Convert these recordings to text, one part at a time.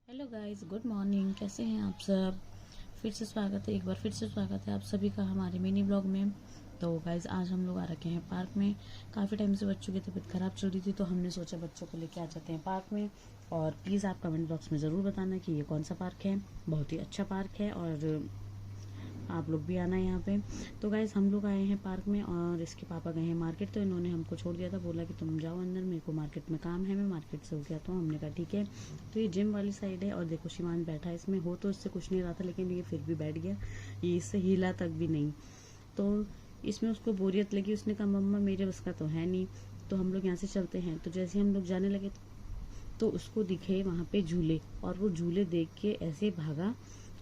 Hello guys, good morning. कैसे हैं आप सब? एक बार फिर से स्वागत है आप सभी का हमारे मिनी ब्लॉग में। तो गाइस, आज हम लोग आ रखे हैं पार्क में। काफ़ी टाइम से बच्चों की तबीयत खराब चल रही थी, तो हमने सोचा बच्चों को लेके आ जाते हैं पार्क में। और प्लीज़ आप कमेंट बॉक्स में ज़रूर बताना कि ये कौन सा पार्क है। बहुत ही अच्छा पार्क है और आप लोग भी आना यहाँ पे। तो गाइज, हम लोग आए हैं पार्क में और इसके पापा गए हैं मार्केट, तो इन्होंने हमको छोड़ दिया था। बोला कि तुम जाओ अंदर, मेरे को मार्केट में काम है, मैं मार्केट से होके आता हूँ। हमने कहा ठीक है। तो ये जिम वाली साइड है और देखो शिवान बैठा है इसमें। हो तो इससे कुछ नहीं रहा था, लेकिन ये फिर भी बैठ गया। ये इससे हिला तक भी नहीं। तो इसमें उसको बोरियत लगी। उसने कहा मम्मा मेरे बस का तो है नहीं, तो हम लोग यहाँ से चलते हैं। तो जैसे हम लोग जाने लगे तो उसको दिखे वहाँ पे झूले, और वो झूले देख के ऐसे भागा।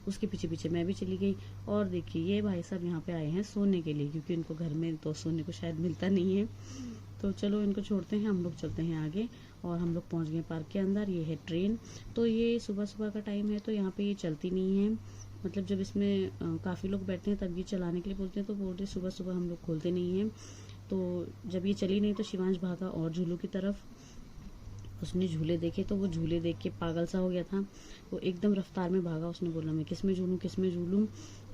उसके पीछे पीछे मैं भी चली गई। और देखिए, ये भाई साहब यहाँ पे आए हैं सोने के लिए, क्योंकि इनको घर में तो सोने को शायद मिलता नहीं है। तो चलो इनको छोड़ते हैं, हम लोग चलते हैं आगे। और हम लोग पहुँच गए पार्क के अंदर। ये है ट्रेन। तो ये सुबह सुबह का टाइम है, तो यहाँ पे ये चलती नहीं है। मतलब जब इसमें काफ़ी लोग बैठते हैं तब ये चलाने के लिए बोलते हैं, तो बोलते सुबह सुबह हम लोग खोलते नहीं हैं। तो जब ये चली नहीं तो शिवांश भागा और झूलों की तरफ। उसने झूले देखे तो वो झूले देख के पागल सा हो गया था। वो एकदम रफ्तार में भागा। उसने बोला मैं किस में झूलूं, किस में झूलूं।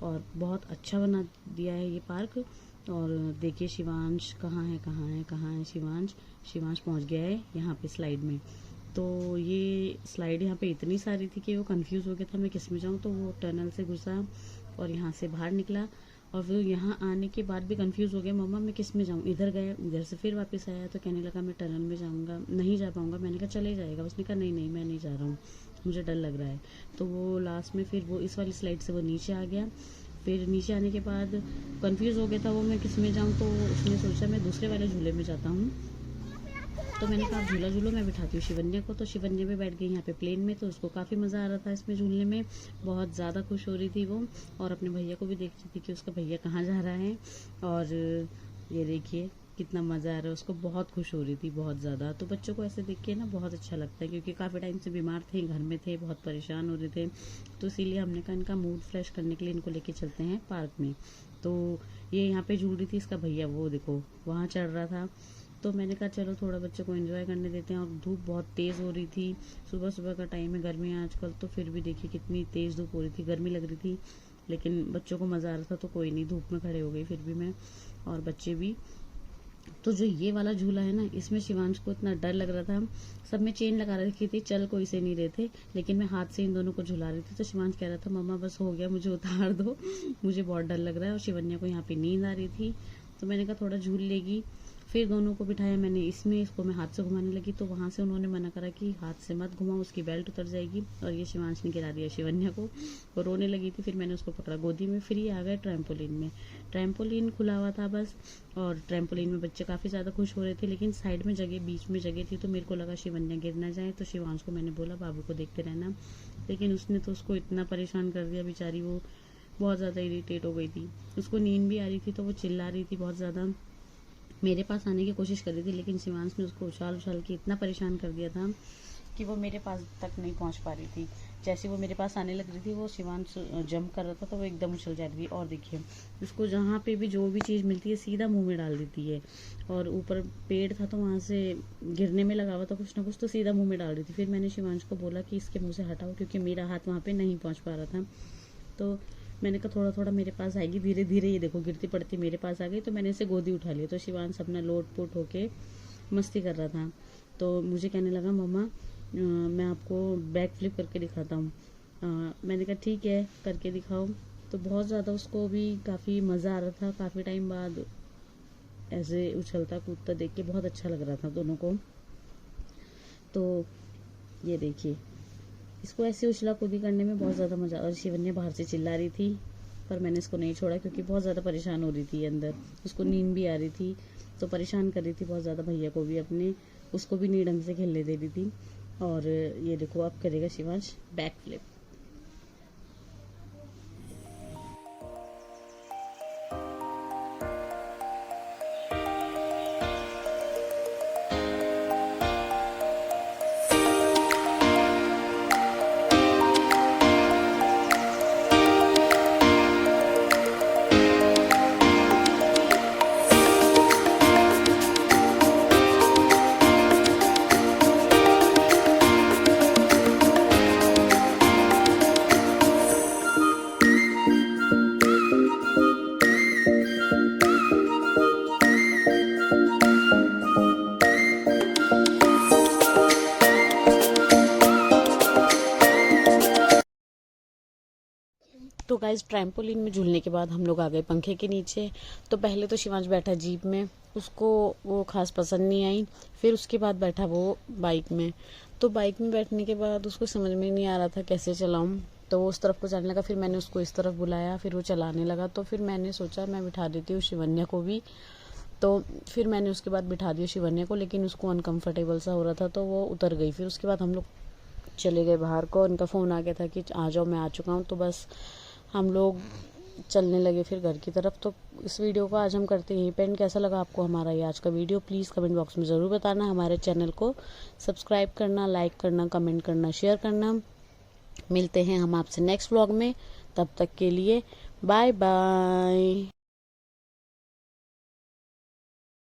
और बहुत अच्छा बना दिया है ये पार्क। और देखिए शिवांश कहाँ है, कहाँ है, कहाँ है शिवांश। शिवांश पहुंच गया है यहाँ पे स्लाइड में। तो ये स्लाइड यहाँ पे इतनी सारी थी कि वो कंफ्यूज हो गया था मैं किस में जाऊँ। तो वो टनल से घुसा और यहाँ से बाहर निकला। और फिर यहाँ आने के बाद भी कंफ्यूज हो गया, मम्मा मैं किस में जाऊँ। इधर गया, इधर से फिर वापस आया, तो कहने लगा मैं टनल में जाऊँगा, नहीं जा पाऊँगा। मैंने कहा चले जाएगा। उसने कहा नहीं नहीं मैं नहीं जा रहा हूँ, मुझे डर लग रहा है। तो वो लास्ट में फिर वो इस वाली स्लाइड से वो नीचे आ गया। फिर नीचे आने के बाद कंफ्यूज हो गया था वो मैं किस में जाऊँ। तो उसने सोचा मैं दूसरे वाले झूले में जाता हूँ। तो मैंने कहा झूला झूलो, मैं बिठाती हूँ शिवन्या को। तो शिवन्या भी बैठ गई यहाँ पे प्लेन में। तो उसको काफ़ी मज़ा आ रहा था इसमें झूलने में। बहुत ज़्यादा खुश हो रही थी वो। और अपने भैया को भी देख रही थी कि उसका भैया कहाँ जा रहा है। और ये देखिए कितना मज़ा आ रहा है उसको। बहुत खुश हो रही थी, बहुत ज़्यादा। तो बच्चों को ऐसे देख के ना बहुत अच्छा लगता है, क्योंकि काफ़ी टाइम से बीमार थे, घर में थे, बहुत परेशान हो रहे थे। तो इसीलिए हमने कहा इनका मूड फ्रेश करने के लिए इनको लेके चलते हैं पार्क में। तो ये यहाँ पे झूल रही थी, इसका भैया वो देखो वहाँ चढ़ रहा था। तो मैंने कहा चलो थोड़ा बच्चों को एंजॉय करने देते हैं। और धूप बहुत तेज़ हो रही थी, सुबह सुबह का टाइम है, गर्मी है आजकल। तो फिर भी देखिए कितनी तेज़ धूप हो रही थी, गर्मी लग रही थी। लेकिन बच्चों को मज़ा आ रहा था, तो कोई नहीं, धूप में खड़े हो गई फिर भी मैं और बच्चे भी। तो जो ये वाला झूला है ना, इसमें शिवांश को इतना डर लग रहा था। सब में चेन लगा रखी थी, चल कोई से नहीं रहे थे, लेकिन मैं हाथ से इन दोनों को झुला रही थी। तो शिवांश कह रहा था मम्मा बस हो गया, मुझे उतार दो, मुझे बहुत डर लग रहा है। और शिवन्या को यहाँ पे नींद आ रही थी। तो मैंने कहा थोड़ा झूल लेगी। फिर दोनों को बिठाया मैंने इसमें, इसको मैं हाथ से घुमाने लगी। तो वहाँ से उन्होंने मना करा कि हाथ से मत घुमाओ, उसकी बेल्ट उतर जाएगी। और ये शिवांश ने गिरा दिया शिवन्या को, वो रोने लगी थी। फिर मैंने उसको पकड़ा गोदी में। फिर ये आ गए ट्रैम्पोलिन में। ट्रैम्पोलिन खुला हुआ था बस, और ट्रैम्पोलिन में बच्चे काफ़ी ज़्यादा खुश हो रहे थे। लेकिन साइड में जगह, बीच में जगह थी, तो मेरे को लगा शिवन्या गिर ना जाए। तो शिवांश को मैंने बोला बाबू को देखते रहना, लेकिन उसने तो उसको इतना परेशान कर दिया, बेचारी वो बहुत ज़्यादा इरिटेट हो गई थी। उसको नींद भी आ रही थी, तो वो चिल्ला रही थी बहुत ज़्यादा। मेरे पास आने की कोशिश कर रही थी, लेकिन शिवांश ने उसको उछाल उछाल के इतना परेशान कर दिया था कि वो मेरे पास तक नहीं पहुंच पा रही थी। जैसे वो मेरे पास आने लग रही थी, वो शिवांश जंप कर रहा था, तो वो एकदम उछल जा रही थी। और देखिए उसको जहाँ पे भी जो भी चीज़ मिलती है सीधा मुंह में डाल देती है। और ऊपर पेड़ था, तो वहाँ से गिरने में लगा हुआ था कुछ ना कुछ, तो सीधा मुंह में डाल रही थी। फिर मैंने शिवांश को बोला कि इसके मुँह से हटाओ, क्योंकि मेरा हाथ वहाँ पर नहीं पहुँच पा रहा था। तो मैंने कहा थोड़ा थोड़ा मेरे पास आएगी, धीरे धीरे। ये देखो गिरती पड़ती मेरे पास आ गई। तो मैंने इसे गोदी उठा लिया। तो शिवांश अपना लोट पोट होके मस्ती कर रहा था। तो मुझे कहने लगा मम्मा मैं आपको बैक फ्लिप करके दिखाता हूँ। मैंने कहा ठीक है करके दिखाओ। तो बहुत ज़्यादा उसको भी काफ़ी मज़ा आ रहा था। काफ़ी टाइम बाद ऐसे उछलता कूदता देख के बहुत अच्छा लग रहा था दोनों को। तो ये देखिए इसको ऐसे उछला कूदी करने में बहुत ज़्यादा मज़ा। और शिवन्या बाहर से चिल्ला रही थी, पर मैंने इसको नहीं छोड़ा, क्योंकि बहुत ज़्यादा परेशान हो रही थी अंदर। उसको नींद भी आ रही थी, तो परेशान कर रही थी बहुत ज़्यादा भैया को भी अपने। उसको भी नहीं ढंग से खेलने दे रही थी। और ये देखो अब करेगा Shivansh back flip. Guys trampoline में झूलने के बाद हम लोग आ गए पंखे के नीचे। तो पहले तो शिवांश बैठा जीप में, उसको वो खास पसंद नहीं आई। फिर उसके बाद बैठा वो बाइक में। तो बाइक में बैठने के बाद उसको समझ में नहीं आ रहा था कैसे चलाऊं, तो वो उस तरफ को जाने लगा। फिर मैंने उसको इस तरफ बुलाया, फिर वो चलाने लगा। तो फिर मैंने सोचा मैं बिठा देती हूँ शिवन्या को भी। तो फिर मैंने उसके बाद बिठा दिया शिवन्या को, लेकिन उसको अनकंफर्टेबल सा हो रहा था तो वो उतर गई। फिर उसके बाद हम लोग चले गए बाहर को। उनका फ़ोन आ गया था कि आ जाओ मैं आ चुका हूँ। तो बस हम लोग चलने लगे फिर घर की तरफ। तो इस वीडियो को आज हम करते हैं पेंड। कैसा लगा आपको हमारा ये आज का वीडियो, प्लीज़ कमेंट बॉक्स में ज़रूर बताना। हमारे चैनल को सब्सक्राइब करना, लाइक करना, कमेंट करना, शेयर करना। मिलते हैं हम आपसे नेक्स्ट व्लॉग में, तब तक के लिए बाय बाय।